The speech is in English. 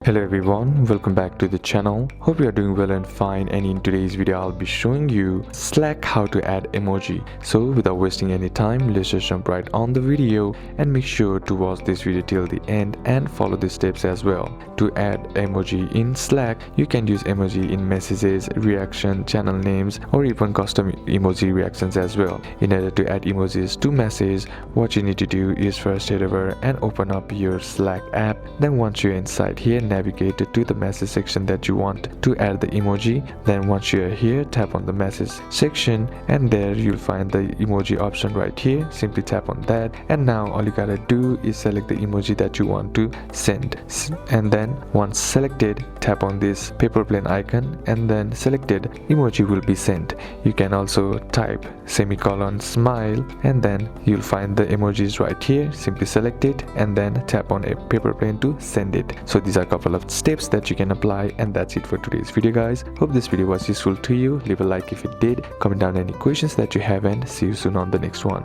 Hello everyone, welcome back to the channel. Hope you are doing well and fine, and in today's video I'll be showing you Slack how to add emoji. So without wasting any time, let's just jump right on the video and make sure to watch this video till the end and follow the steps as well. To add emoji in Slack, you can use emoji in messages, reaction, channel names, or even custom emoji reactions as well. In order to add emojis to message, what you need to do is first head over and open up your Slack app. Then once you're inside here, navigate to the message section that you want to add the emoji. Then once you're here, tap on the message section and there you'll find the emoji option right here. Simply tap on that, and now all you gotta do is select the emoji that you want to send, and then once selected, tap on this paper plane icon and then selected emoji will be sent. You can also type semicolon smile and then you'll find the emojis right here. Simply select it and then tap on a paper plane to send it. So these are a couple of steps that you can apply, and that's it for today's video guys. Hope this video was useful to you. Leave a like if it did, comment down any questions that you have, and see you soon on the next one.